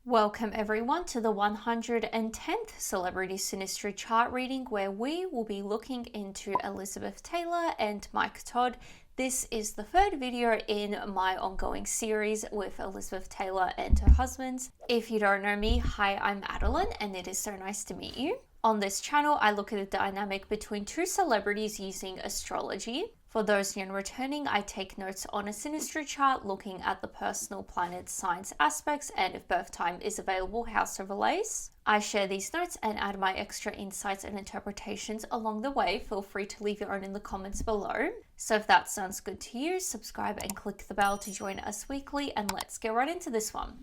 Welcome everyone to the 110th Celebrity Synastry chart reading, where we will be looking into Elizabeth Taylor and Mike Todd. This is the third video in my ongoing series with Elizabeth Taylor and her husbands. If you don't know me, hi, I'm Adeline and it is so nice to meet you. On this channel, I look at the dynamic between two celebrities using astrology. For those new and returning, I take notes on a synastry chart looking at the personal planet signs aspects and if birth time is available, house overlays. I share these notes and add my extra insights and interpretations along the way. Feel free to leave your own in the comments below. So if that sounds good to you, subscribe and click the bell to join us weekly, and let's get right into this one.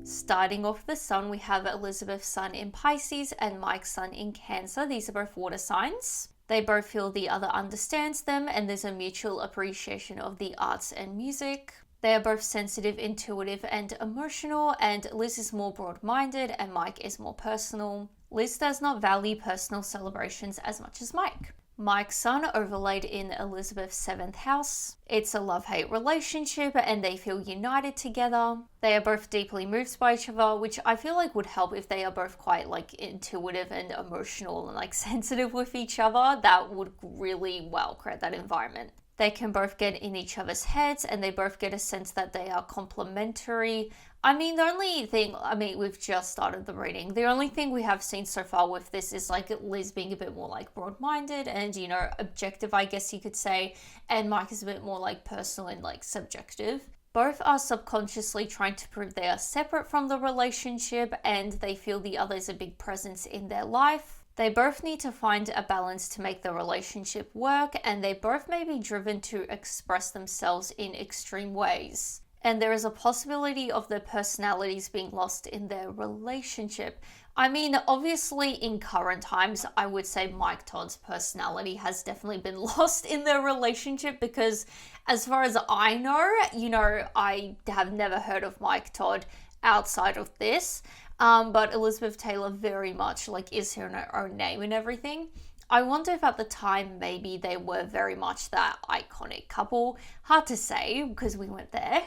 Starting off the sun, we have Elizabeth's sun in Pisces and Mike's sun in Cancer. These are both water signs. They both feel the other understands them, and there's a mutual appreciation of the arts and music. They are both sensitive, intuitive, and emotional, and Liz is more broad-minded and Mike is more personal. Liz does not value personal celebrations as much as Mike. Mike's sun overlaid in Elizabeth's 7th house. It's a love-hate relationship and they feel united together. They are both deeply moved by each other, which I feel like would help if they are both quite intuitive and emotional and sensitive with each other. That would really well create that environment. They can both get in each other's heads and they both get a sense that they are complementary. The only thing, we've just started the reading. The only thing we have seen so far with this is Liz being a bit more broad-minded and, objective, I guess you could say. And Mike is a bit more personal and subjective. Both are subconsciously trying to prove they are separate from the relationship and they feel the other is a big presence in their life. They both need to find a balance to make the relationship work, and they both may be driven to express themselves in extreme ways. And there is a possibility of their personalities being lost in their relationship. Obviously in current times, I would say Mike Todd's personality has definitely been lost in their relationship because as far as I know, I have never heard of Mike Todd outside of this. But Elizabeth Taylor very much is her own name and everything. I wonder if at the time maybe they were very much that iconic couple. Hard to say because we weren't there.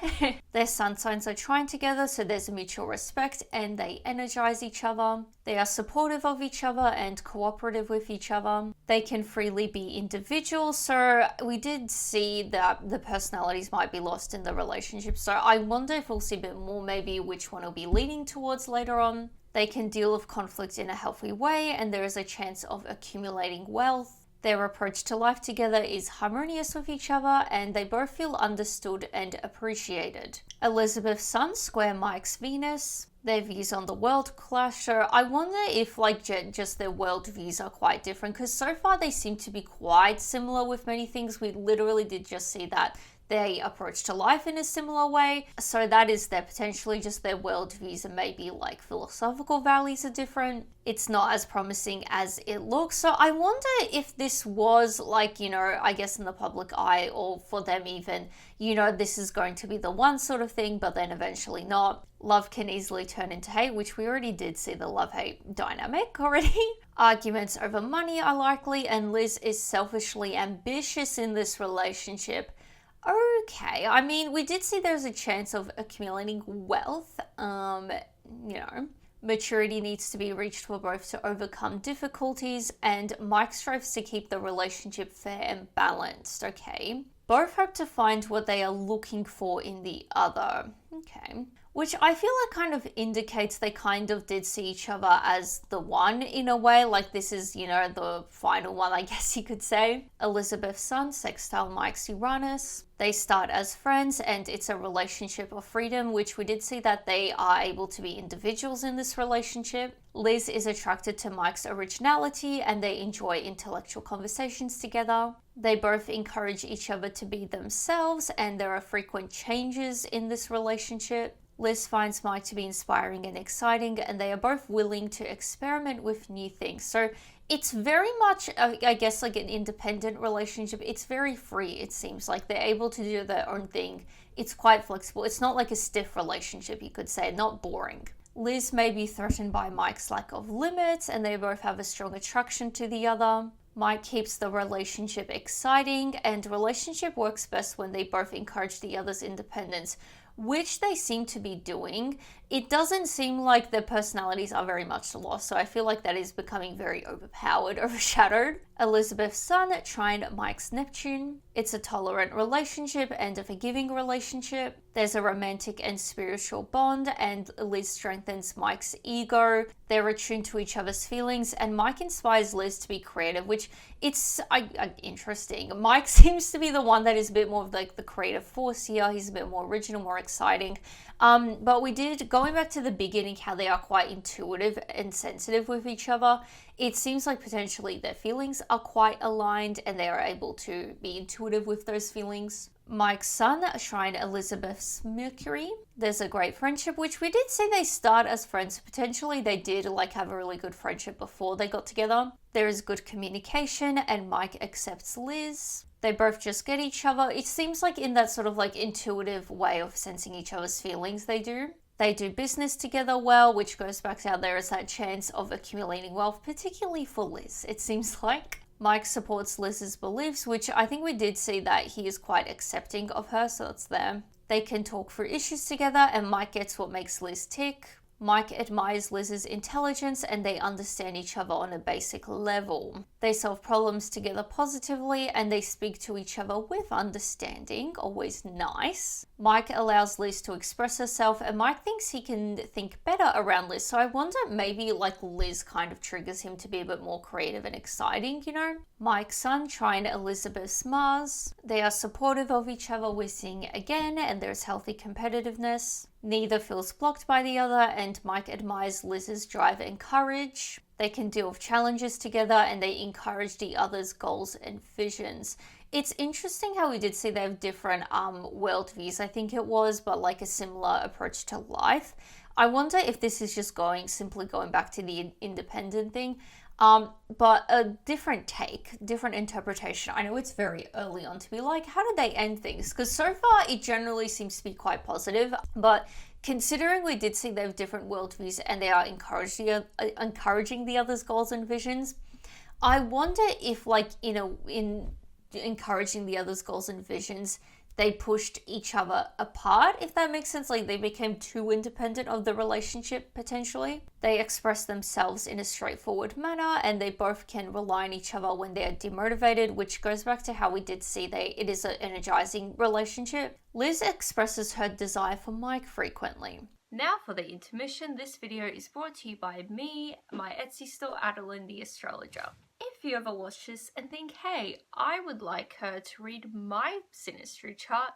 Their sun signs are trine together, so there's a mutual respect and they energize each other. They are supportive of each other and cooperative with each other. They can freely be individuals, so we did see that the personalities might be lost in the relationship. So I wonder if we'll see a bit more maybe which one will be leaning towards later on. They can deal with conflict in a healthy way and there is a chance of accumulating wealth. Their approach to life together is harmonious with each other and they both feel understood and appreciated. Elizabeth's sun square Mike's Venus. Their views on the world clash, so I wonder if just their world views are quite different because so far they seem to be quite similar with many things. We literally did just see that they approach to life in a similar way, so that is their potentially just their worldviews and maybe philosophical values are different. It's not as promising as it looks, so I wonder if this was I guess in the public eye or for them even, this is going to be the one sort of thing, but then eventually not. Love can easily turn into hate, which we already did see the love-hate dynamic already. Arguments over money are likely and Liz is selfishly ambitious in this relationship. Okay, we did see there's a chance of accumulating wealth. Maturity needs to be reached for both to overcome difficulties, and Mike strives to keep the relationship fair and balanced. Okay. Both hope to find what they are looking for in the other. Okay. Which I feel kind of indicates they kind of did see each other as the one in a way, this is, the final one, I guess you could say. Elizabeth's sun, Sextile Mike's Uranus. They start as friends and it's a relationship of freedom, which we did see that they are able to be individuals in this relationship. Liz is attracted to Mike's originality and they enjoy intellectual conversations together. They both encourage each other to be themselves and there are frequent changes in this relationship. Liz finds Mike to be inspiring and exciting and they are both willing to experiment with new things. So it's very much, I guess, an independent relationship. It's very free, it seems like. They're able to do their own thing. It's quite flexible. It's not a stiff relationship, you could say, not boring. Liz may be threatened by Mike's lack of limits and they both have a strong attraction to the other. Mike keeps the relationship exciting, and relationship works best when they both encourage the other's independence, which they seem to be doing. It doesn't seem like their personalities are very much lost, so I feel like that is becoming very overpowered, overshadowed. Elizabeth's Sun, Trine Mike's Neptune. It's a tolerant relationship and a forgiving relationship. There's a romantic and spiritual bond, and Liz strengthens Mike's ego. They're attuned to each other's feelings, and Mike inspires Liz to be creative, which it's interesting. Mike seems to be the one that is a bit more of like the creative force here. He's a bit more original, more exciting. But we did, going back to the beginning, how they are quite intuitive and sensitive with each other. It seems like potentially their feelings are quite aligned and they are able to be intuitive with those feelings. Mike's Sun, Trine Elizabeth's Mercury. There's a great friendship, which we did see they start as friends. Potentially they did like have a really good friendship before they got together. There is good communication and Mike accepts Liz. They both just get each other. It seems like in that sort of like intuitive way of sensing each other's feelings they do. They do business together well, which goes back to how there is that chance of accumulating wealth, particularly for Liz, it seems like. Mike supports Liz's beliefs, which I think we did see that he is quite accepting of her, so that's there. They can talk through issues together and Mike gets what makes Liz tick. Mike admires Liz's intelligence and they understand each other on a basic level. They solve problems together positively and they speak to each other with understanding, always nice. Mike allows Liz to express herself and Mike thinks he can think better around Liz, so I wonder maybe like Liz kind of triggers him to be a bit more creative and exciting, you know? Mike's Sun, Trine Elizabeth's Mars. They are supportive of each other, we're seeing again, and there's healthy competitiveness. Neither feels blocked by the other, and Mike admires Liz's drive and courage. They can deal with challenges together, and they encourage the other's goals and visions. It's interesting how we did see they have different worldviews, I think it was, but like a similar approach to life. I wonder if this is just simply going back to the independent thing. But a different take, different interpretation. I know it's very early on to be like, how did they end things? Because so far it generally seems to be quite positive, but considering we did see they have different worldviews and they are encouraging the other's goals and visions, I wonder if like, in encouraging the other's goals and visions, they pushed each other apart, if that makes sense. Like they became too independent of the relationship, potentially. They express themselves in a straightforward manner and they both can rely on each other when they are demotivated, which goes back to how we did see it is an energizing relationship. Liz expresses her desire for Mike frequently. Now for the intermission, this video is brought to you by me, my Etsy store, Adeline the Astrologer. If you ever watch this and think, hey, I would like her to read my Synastry chart,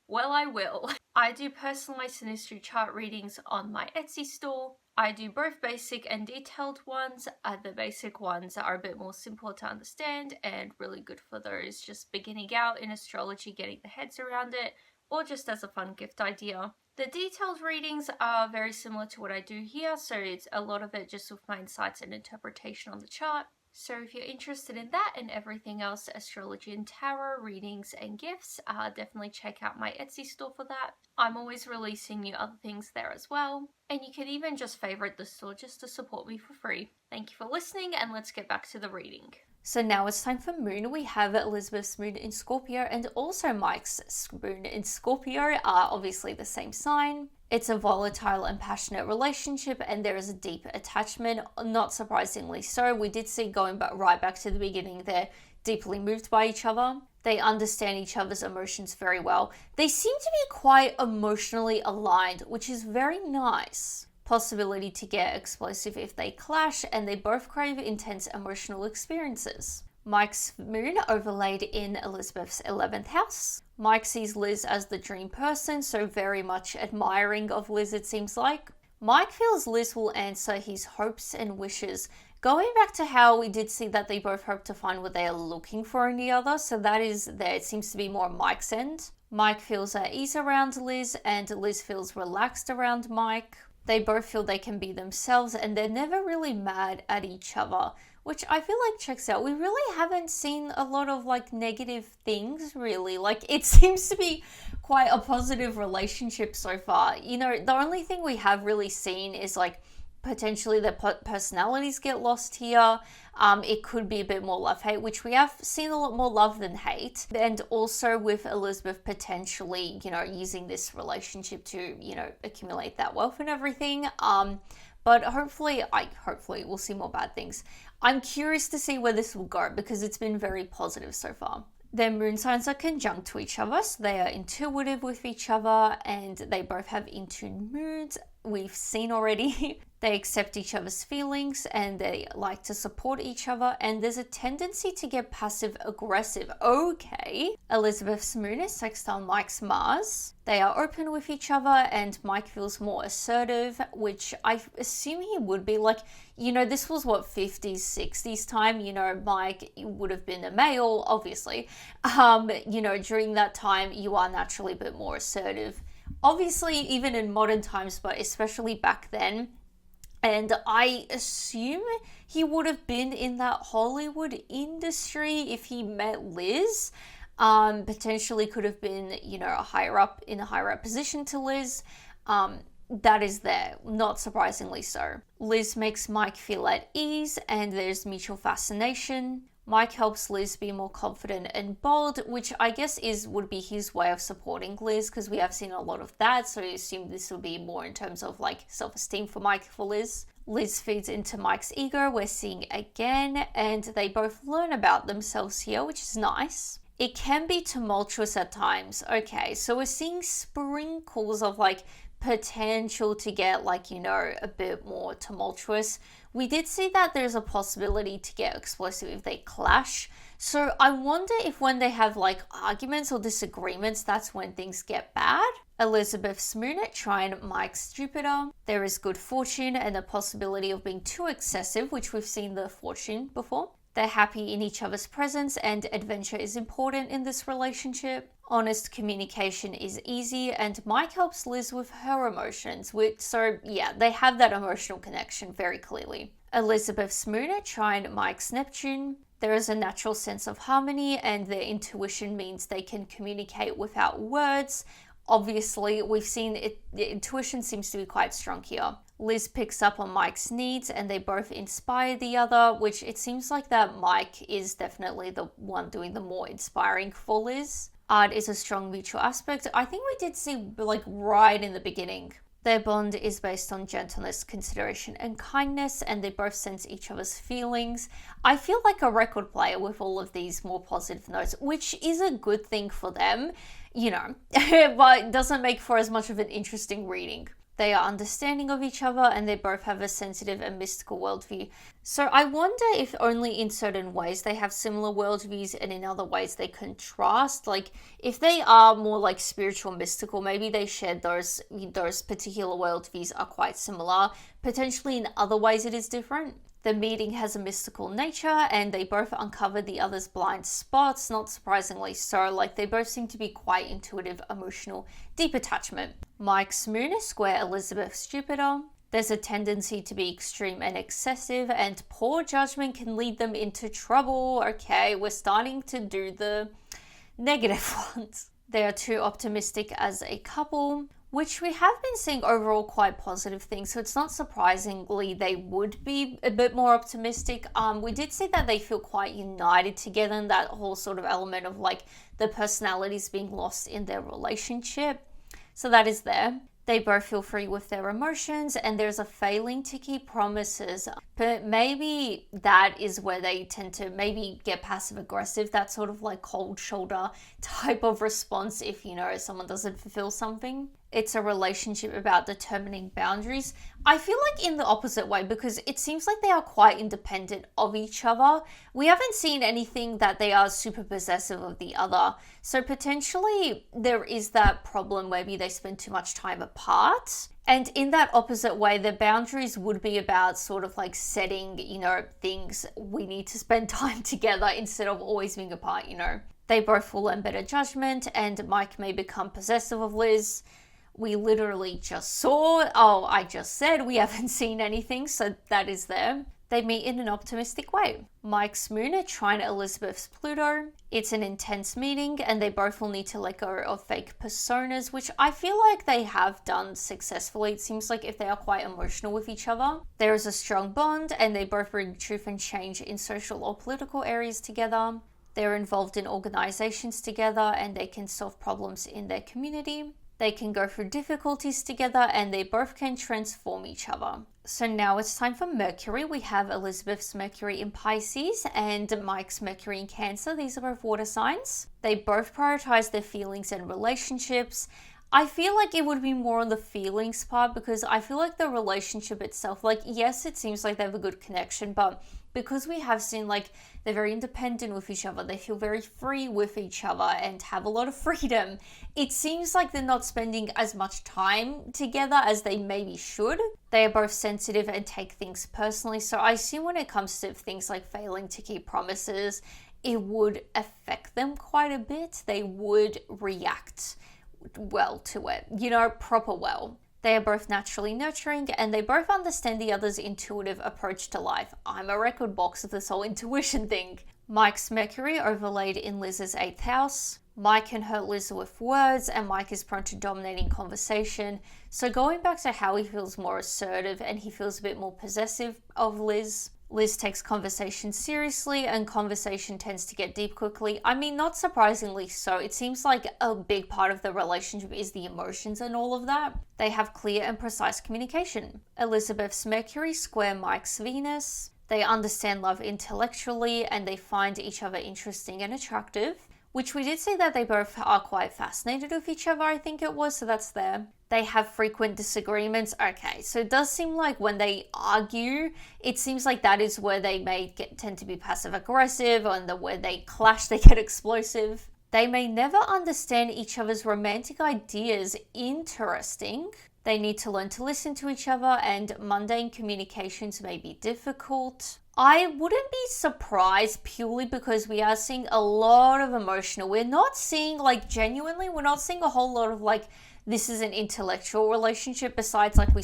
well, I will. I do personalized Synastry chart readings on my Etsy store. I do both basic and detailed ones. The basic ones are a bit more simple to understand and really good for those just beginning out in astrology, getting their heads around it, or just as a fun gift idea. The detailed readings are very similar to what I do here, so it's a lot of it just with my insights and interpretation on the chart. So if you're interested in that and everything else, astrology and tarot, readings and gifts, definitely check out my Etsy store for that. I'm always releasing new other things there as well. And you can even just favorite the store just to support me for free. Thank you for listening and let's get back to the reading. So now it's time for Moon. We have Elizabeth's Moon in Scorpio and also Mike's Moon in Scorpio are obviously the same sign. It's a volatile and passionate relationship and there is a deep attachment, not surprisingly so. We did see going right back to the beginning, they're deeply moved by each other. They understand each other's emotions very well. They seem to be quite emotionally aligned, which is very nice. Possibility to get explosive if they clash, and they both crave intense emotional experiences. Mike's Moon overlaid in Elizabeth's 11th house. Mike sees Liz as the dream person, so very much admiring of Liz it seems like. Mike feels Liz will answer his hopes and wishes. Going back to how we did see that they both hope to find what they are looking for in the other, so that is there. It seems to be more Mike's end. Mike feels at ease around Liz, and Liz feels relaxed around Mike. They both feel they can be themselves and they're never really mad at each other, which I feel like checks out. We really haven't seen a lot of like negative things really. Like it seems to be quite a positive relationship so far. The only thing we have really seen is like Potentially their personalities get lost here. It could be a bit more love-hate, which we have seen a lot more love than hate. And also with Elizabeth potentially, using this relationship to, accumulate that wealth and everything. But hopefully we'll see more bad things. I'm curious to see where this will go because it's been very positive so far. Their moon signs are conjunct to each other, so they are intuitive with each other and they both have in tune moods. We've seen already. They accept each other's feelings and they like to support each other, and there's a tendency to get passive aggressive. Okay. Elizabeth's moon is sextile Mike's Mars. They are open with each other and Mike feels more assertive, which I assume he would be. This was 50s, 60s time. Mike would have been a male, obviously. During that time, you are naturally a bit more assertive. Obviously, even in modern times, but especially back then. And I assume he would have been in that Hollywood industry if he met Liz. Potentially could have been, in a higher up position to Liz. That is there, not surprisingly so. Liz makes Mike feel at ease and there's mutual fascination. Mike helps Liz be more confident and bold, which I guess would be his way of supporting Liz, because we have seen a lot of that, so I assume this will be more in terms of self-esteem for Mike for Liz. Liz feeds into Mike's ego, we're seeing again, and they both learn about themselves here, which is nice. It can be tumultuous at times. Okay, so we're seeing sprinkles of potential to get a bit more tumultuous. We did see that there's a possibility to get explosive if they clash. So I wonder if when they have arguments or disagreements, that's when things get bad. Elizabeth's moon at Trine Mike's Jupiter. There is good fortune and the possibility of being too excessive, which we've seen the fortune before. They're happy in each other's presence and adventure is important in this relationship. Honest communication is easy and Mike helps Liz with her emotions, they have that emotional connection very clearly. Elizabeth's moon at Trine Mike's Neptune. There is a natural sense of harmony and their intuition means they can communicate without words. Obviously, we've seen it, the intuition seems to be quite strong here. Liz picks up on Mike's needs and they both inspire the other, which it seems like that Mike is definitely the one doing the more inspiring for Liz. Art is a strong mutual aspect. I think we did see right in the beginning. Their bond is based on gentleness, consideration, and kindness, and they both sense each other's feelings. I feel like a record player with all of these more positive notes, which is a good thing for them, but it doesn't make for as much of an interesting reading. They are understanding of each other and they both have a sensitive and mystical worldview. So I wonder if only in certain ways they have similar worldviews and in other ways they contrast. If they are more spiritual, mystical, maybe they share those particular worldviews are quite similar. Potentially in other ways it is different. The meeting has a mystical nature and they both uncover the other's blind spots, not surprisingly so. They both seem to be quite intuitive, emotional, deep attachment. Mike's moon is square Elizabeth's Jupiter. There's a tendency to be extreme and excessive and poor judgment can lead them into trouble. Okay, we're starting to do the negative ones. They are too optimistic as a couple, which we have been seeing overall quite positive things, so it's not surprisingly they would be a bit more optimistic. We did see that they feel quite united together and that whole sort of element of the personalities being lost in their relationship. So that is there. They both feel free with their emotions and there's a failing to keep promises. But maybe that is where they tend to maybe get passive aggressive, that sort of cold shoulder type of response if, someone doesn't fulfill something. It's a relationship about determining boundaries. I feel in the opposite way because it seems like they are quite independent of each other. We haven't seen anything that they are super possessive of the other. So potentially there is that problem maybe they spend too much time apart. And in that opposite way, the boundaries would be about sort of setting, things we need to spend time together instead of always being apart, They both will learn better judgment and Mike may become possessive of Liz. We literally just saw, I just said we haven't seen anything, so that is there. They meet in an optimistic way. Mike's moon at Trine Elizabeth's Pluto. It's an intense meeting and they both will need to let go of fake personas, which I feel like they have done successfully. It seems like if they are quite emotional with each other, there is a strong bond and they both bring truth and change in social or political areas together. They're involved in organizations together and they can solve problems in their community. They can go through difficulties together and they both can transform each other. So now it's time for Mercury. We have Elizabeth's Mercury in Pisces and Mike's Mercury in Cancer. These are both water signs. They both prioritize their feelings and relationships. I feel like it would be more on the feelings part because I feel like the relationship itself, like, yes, it seems like they have a good connection, but because we have seen like they're very independent with each other, they feel very free with each other and have a lot of freedom, it seems like they're not spending as much time together as they maybe should. They are both sensitive and take things personally, so I assume when it comes to things like failing to keep promises, it would affect them quite a bit. They would react well to it, proper well. They are both naturally nurturing and they both understand the other's intuitive approach to life. I'm a record box of this whole intuition thing. Mike's Mercury overlaid in Liz's 8th house. Mike can hurt Liz with words and Mike is prone to dominating conversation. So going back to how he feels more assertive and he feels a bit more possessive of Liz. Liz takes conversation seriously and conversation tends to get deep quickly. I mean, not surprisingly so. It seems like a big part of the relationship is the emotions and all of that. They have clear and precise communication. Elizabeth's Mercury square Mike's Venus. They understand love intellectually and they find each other interesting and attractive, which we did see that they both are quite fascinated with each other, I think it was, so that's there. They have frequent disagreements. Okay, so it does seem like when they argue, it seems like that is where they may tend to be passive aggressive, and where they clash, they get explosive. They may never understand each other's romantic ideas. Interesting. They need to learn to listen to each other, and mundane communications may be difficult. I wouldn't be surprised purely because we are seeing a lot of emotional. We're not seeing, genuinely, we're not seeing a whole lot of, this is an intellectual relationship besides, we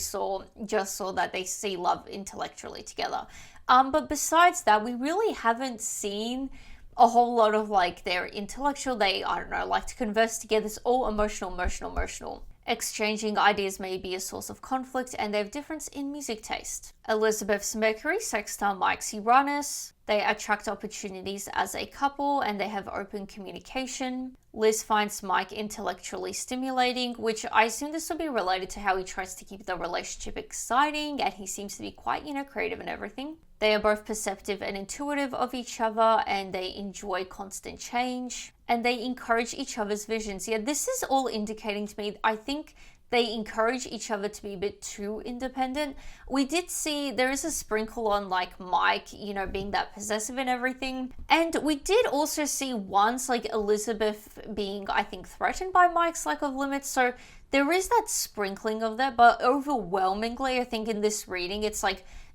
just saw that they see love intellectually together. But besides that, we really haven't seen a whole lot of, their intellectual, they, I don't know, like to converse together. It's all emotional. Exchanging ideas may be a source of conflict and they have difference in music taste. Elizabeth's Mercury sextile Mike's Uranus. They attract opportunities as a couple and they have open communication. Liz finds Mike intellectually stimulating, which I assume this will be related to how he tries to keep the relationship exciting and he seems to be quite, creative and everything. They are both perceptive and intuitive of each other and they enjoy constant change and they encourage each other's visions. Yeah, this is all indicating to me, I think they encourage each other to be a bit too independent. We did see there is a sprinkle on Mike, being that possessive and everything. And we did also see once Elizabeth being, I think, threatened by Mike's lack of limits. So there is that sprinkling of that, but overwhelmingly, I think in this reading, it's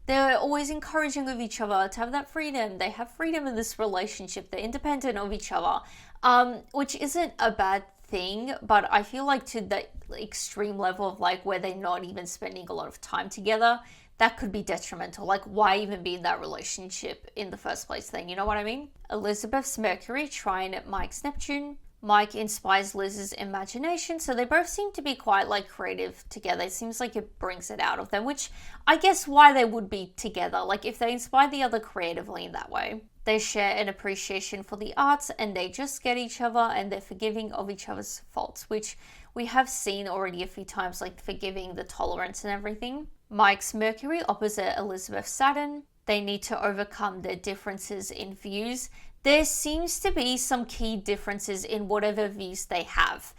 they're always encouraging of each other to have that freedom. They have freedom in this relationship. They're independent of each other, which isn't a bad thing, but I feel to the extreme level of where they're not even spending a lot of time together, that could be detrimental. Why even be in that relationship in the first place then? You know what I mean? Elizabeth's Mercury trine Mike's Neptune. Mike inspires Liz's imagination, so they both seem to be quite creative together. It seems like it brings it out of them, which I guess why they would be together, if they inspire the other creatively in that way. They share an appreciation for the arts and they just get each other and they're forgiving of each other's faults, which we have seen already a few times, forgiving the tolerance and everything. Mike's Mercury opposite Elizabeth's Saturn. They need to overcome their differences in views. There seems to be some key differences in whatever views they have.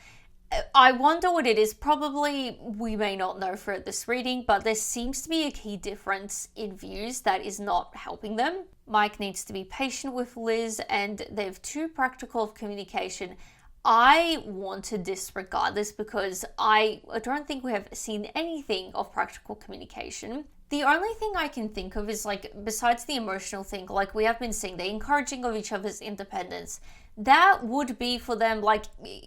I wonder what it is. Probably we may not know for this reading, but there seems to be a key difference in views that is not helping them. Mike needs to be patient with Liz and they're too practical of communication. I want to disregard this because I don't think we have seen anything of practical communication. The only thing I can think of is besides the emotional thing, we have been seeing, the encouraging of each other's independence. That would be for them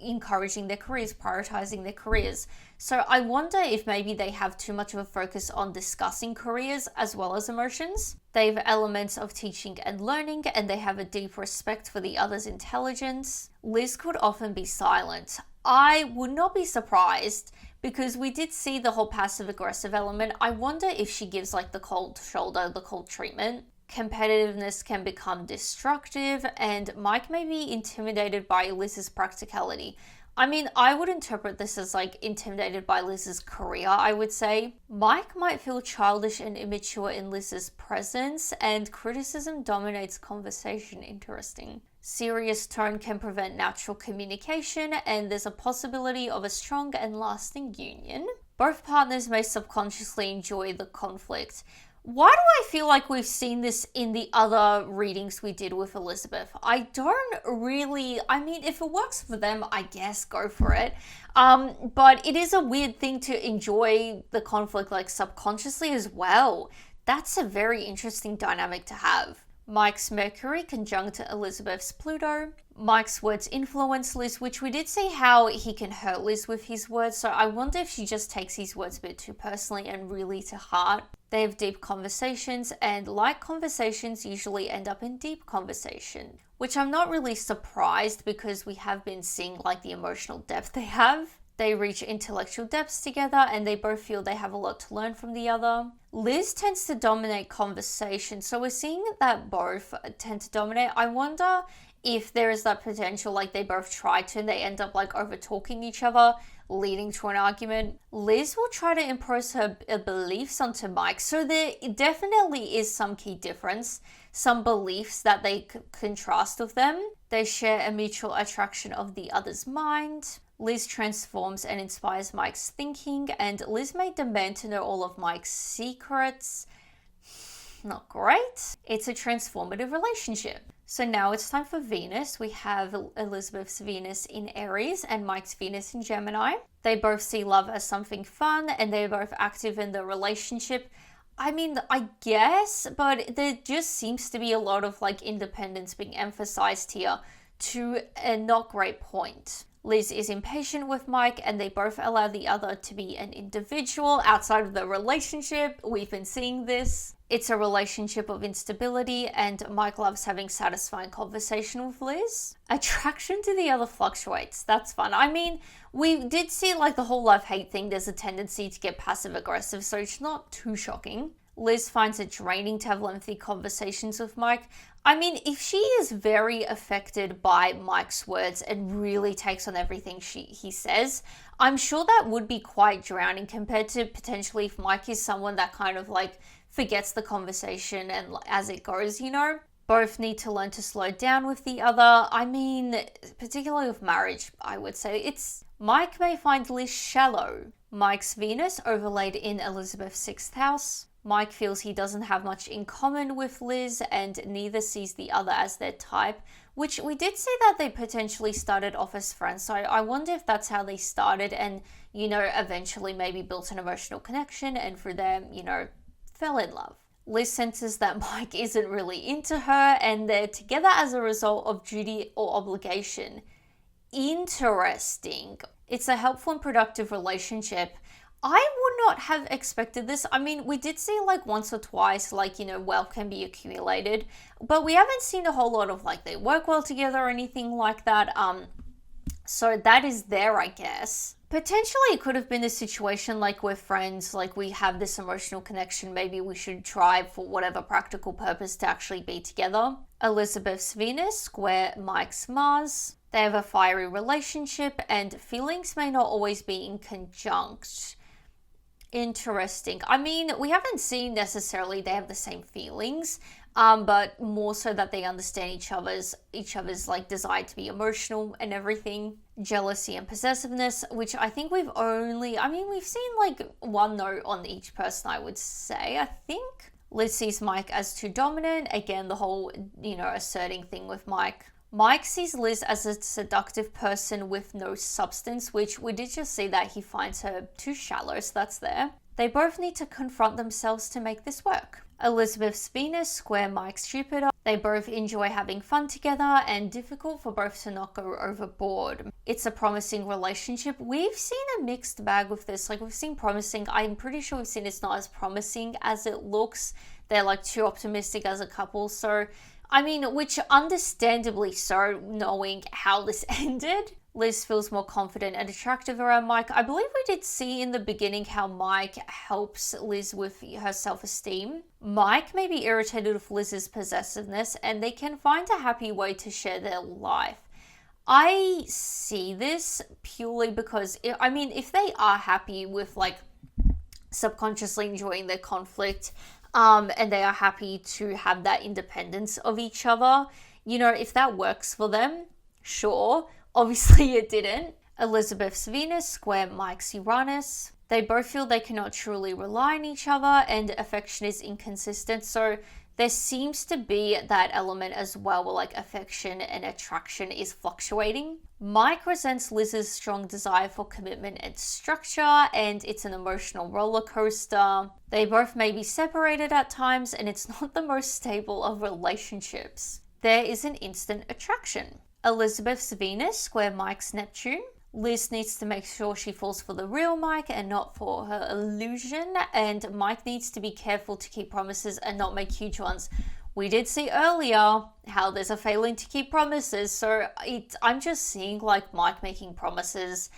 encouraging their careers, prioritizing their careers. So I wonder if maybe they have too much of a focus on discussing careers as well as emotions. They have elements of teaching and learning, and they have a deep respect for the other's intelligence. Liz could often be silent. I would not be surprised, because we did see the whole passive aggressive element. I wonder if she gives like the cold shoulder, the cold treatment. Competitiveness can become destructive, and Mike may be intimidated by Liz's practicality. I mean, I would interpret this as like intimidated by Liz's career, I would say. Mike might feel childish and immature in Liz's presence, and criticism dominates conversation. Interesting. Serious tone can prevent natural communication, and there's a possibility of a strong and lasting union. Both partners may subconsciously enjoy the conflict. Why do I feel like we've seen this in the other readings we did with Elizabeth? I don't really, I mean, if it works for them, I guess go for it. But it is a weird thing to enjoy the conflict like subconsciously as well. That's a very interesting dynamic to have. Mike's Mercury conjunct Elizabeth's Pluto. Mike's words influence Liz, which we did see how he can hurt Liz with his words, so I wonder if she just takes his words a bit too personally and really to heart. They have deep conversations, and light conversations usually end up in deep conversation, which I'm not really surprised because we have been seeing like the emotional depth they have. They reach intellectual depths together, and they both feel they have a lot to learn from the other. Liz tends to dominate conversation, so we're seeing that both tend to dominate. I wonder if there is that potential, like they both try to and they end up like over talking each other, leading to an argument. Liz will try to impose her beliefs onto Mike, so there definitely is some key difference, some beliefs that they contrast with them. They share a mutual attraction of the other's mind. Liz transforms and inspires Mike's thinking, and Liz may demand to know all of Mike's secrets. Not great. It's a transformative relationship. So now it's time for Venus. We have Elizabeth's Venus in Aries and Mike's Venus in Gemini. They both see love as something fun, and they're both active in the relationship. I mean, I guess, but there just seems to be a lot of like independence being emphasized here to a not great point. Liz is impatient with Mike, and they both allow the other to be an individual outside of the relationship. We've been seeing this. It's a relationship of instability, and Mike loves having satisfying conversation with Liz. Attraction to the other fluctuates. That's fun. I mean, we did see like the whole love-hate thing. There's a tendency to get passive-aggressive, so it's not too shocking. Liz finds it draining to have lengthy conversations with Mike. I mean, if she is very affected by Mike's words and really takes on everything he says, I'm sure that would be quite drowning compared to potentially if Mike is someone that kind of like forgets the conversation and as it goes, you know? Both need to learn to slow down with the other. I mean, particularly with marriage, I would say Mike may find Liz shallow. Mike's Venus overlaid in Elizabeth's 6th house. Mike feels he doesn't have much in common with Liz, and neither sees the other as their type, which we did see that they potentially started off as friends. So I wonder if that's how they started and, you know, eventually maybe built an emotional connection and through them, you know, fell in love. Liz senses that Mike isn't really into her, and they're together as a result of duty or obligation. Interesting. It's a helpful and productive relationship. I would not have expected this. I mean, we did see like once or twice, like, you know, wealth can be accumulated, but we haven't seen a whole lot of like they work well together or anything like that. So that is there, I guess. Potentially it could have been a situation like we're friends, like we have this emotional connection, maybe we should try for whatever practical purpose to actually be together. Elizabeth's Venus square Mike's Mars. They have a fiery relationship, and feelings may not always be in conjunct. Interesting. I mean, we haven't seen necessarily they have the same feelings, but more so that they understand each other's like desire to be emotional and everything. Jealousy and possessiveness, which I think we've seen like one note on each person, I would say. I think Liz sees Mike as too dominant. Again, the whole, you know, asserting thing with Mike. Mike sees Liz as a seductive person with no substance, which we did just see that he finds her too shallow, so that's there. They both need to confront themselves to make this work. Elizabeth's Venus square Mike's Jupiter. They both enjoy having fun together and difficult for both to not go overboard. It's a promising relationship. We've seen a mixed bag with this. Like, we've seen promising. I'm pretty sure we've seen it's not as promising as it looks. They're like too optimistic as a couple. So, I mean, which understandably so, knowing how this ended. Liz feels more confident and attractive around Mike. I believe we did see in the beginning how Mike helps Liz with her self-esteem. Mike may be irritated with Liz's possessiveness, and they can find a happy way to share their life. I see this purely because, if they are happy with, like, subconsciously enjoying their conflict, and they are happy to have that independence of each other, if that works for them, sure. Obviously it didn't. Elizabeth's Venus square Mike's Uranus. They both feel they cannot truly rely on each other and affection is inconsistent. So there seems to be that element as well where like affection and attraction is fluctuating. Mike resents Liz's strong desire for commitment and structure, and it's an emotional roller coaster. They both may be separated at times, and it's not the most stable of relationships. There is an instant attraction. Elizabeth's Venus square Mike's Neptune. Liz needs to make sure she falls for the real Mike and not for her illusion, and Mike needs to be careful to keep promises and not make huge ones. We did see earlier how there's a failing to keep promises, so I'm just seeing like Mike making promises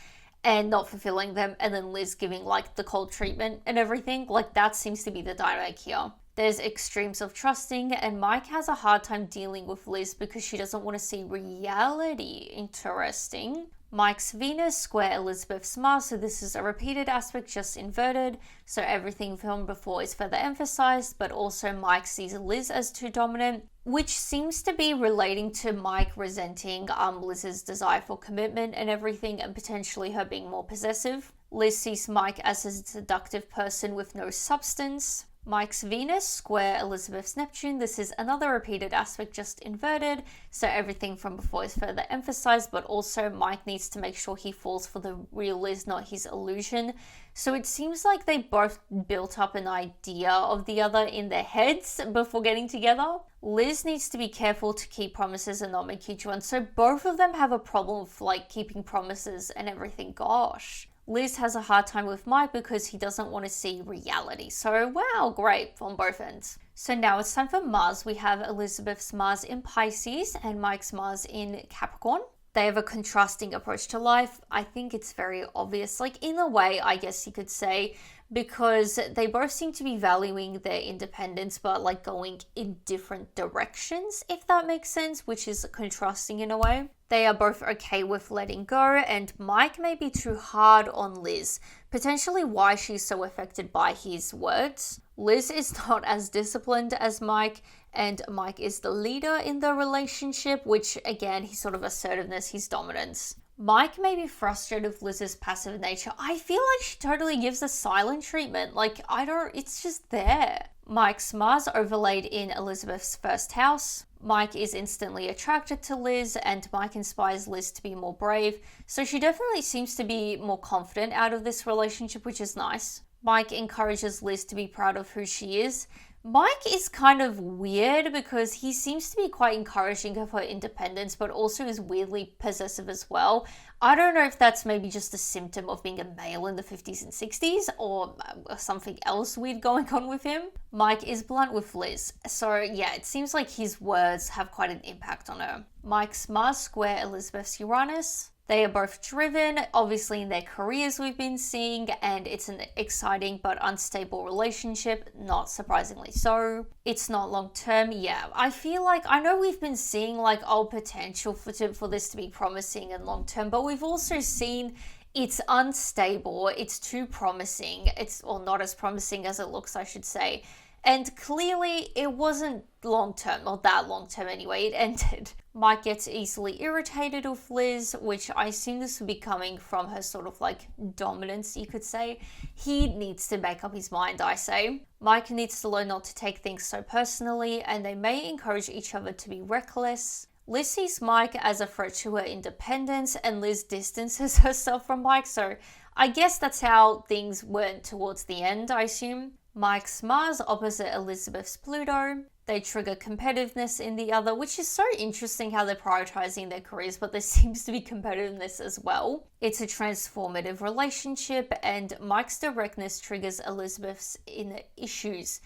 and not fulfilling them, and then Liz giving like the cold treatment and everything. Like, that seems to be the dynamic here. There's extremes of trusting, and Mike has a hard time dealing with Liz because she doesn't want to see reality. Interesting. Mike's Venus square Elizabeth's Mars, so this is a repeated aspect, just inverted. So everything filmed before is further emphasized, but also Mike sees Liz as too dominant, which seems to be relating to Mike resenting Liz's desire for commitment and everything, and potentially her being more possessive. Liz sees Mike as a seductive person with no substance. Mike's Venus square Elizabeth's Neptune. This is another repeated aspect, just inverted. So everything from before is further emphasized, but also Mike needs to make sure he falls for the real Liz, not his illusion. So it seems like they both built up an idea of the other in their heads before getting together. Liz needs to be careful to keep promises and not make huge ones. So both of them have a problem with like keeping promises and everything. Gosh. Liz has a hard time with Mike because he doesn't want to see reality. So, wow, great on both ends. So now it's time for Mars. We have Elizabeth's Mars in Pisces and Mike's Mars in Capricorn. They have a contrasting approach to life. I think it's very obvious, like in a way, I guess you could say, because they both seem to be valuing their independence, but like going in different directions, if that makes sense, which is contrasting in a way. They are both okay with letting go, and Mike may be too hard on Liz, potentially why she's so affected by his words. Liz is not as disciplined as Mike, and Mike is the leader in the relationship, which again, his sort of assertiveness, his dominance. Mike may be frustrated with Liz's passive nature. I feel like she totally gives a silent treatment. Like, it's just there. Mike's Mars overlaid in Elizabeth's first house. Mike is instantly attracted to Liz, and Mike inspires Liz to be more brave. So she definitely seems to be more confident out of this relationship, which is nice. Mike encourages Liz to be proud of who she is. Mike is kind of weird because he seems to be quite encouraging of her independence, but also is weirdly possessive as well. I don't know if that's maybe just a symptom of being a male in the 50s and 60s or something else weird going on with him. Mike is blunt with Liz. So yeah, it seems like his words have quite an impact on her. Mike's Mars square Elizabeth's Uranus. They are both driven, obviously, in their careers we've been seeing, and it's an exciting but unstable relationship, not surprisingly so. It's not long term. Yeah, I feel like, I know we've been seeing like potential for this to be promising and long term, but we've also seen it's unstable, it's too promising, or not as promising as it looks, I should say. And clearly it wasn't long term, or that long term anyway, it ended. Mike gets easily irritated with Liz, which I assume this would be coming from her sort of like dominance, you could say. He needs to make up his mind, I say. Mike needs to learn not to take things so personally, and they may encourage each other to be reckless. Liz sees Mike as a threat to her independence, and Liz distances herself from Mike, so I guess that's how things went towards the end, I assume. Mike's Mars opposite Elizabeth's Pluto. They trigger competitiveness in the other, which is so interesting how they're prioritizing their careers, but there seems to be competitiveness as well. It's a transformative relationship, and Mike's directness triggers Elizabeth's inner issues.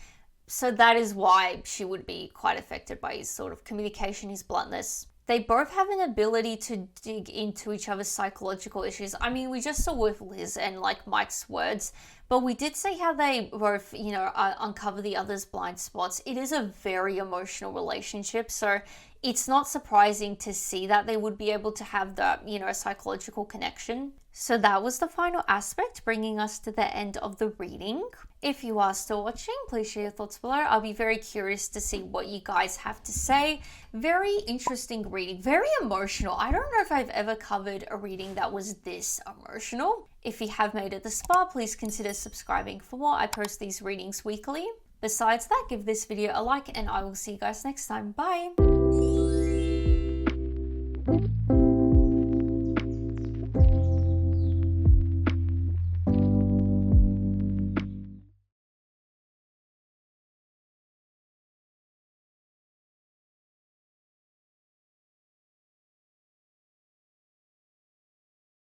So that is why she would be quite affected by his sort of communication, his bluntness. They both have an ability to dig into each other's psychological issues. I mean, we just saw with Liz and like Mike's words, but we did see how they both, uncover the other's blind spots. It is a very emotional relationship, so it's not surprising to see that they would be able to have that, psychological connection. So that was the final aspect, bringing us to the end of the reading. If you are still watching, please share your thoughts below. I'll be very curious to see what you guys have to say. Very interesting reading, very emotional. I don't know if I've ever covered a reading that was this emotional. If you have made it this far, please consider subscribing for more. I post these readings weekly. Besides that, give this video a like and I will see you guys next time. Bye!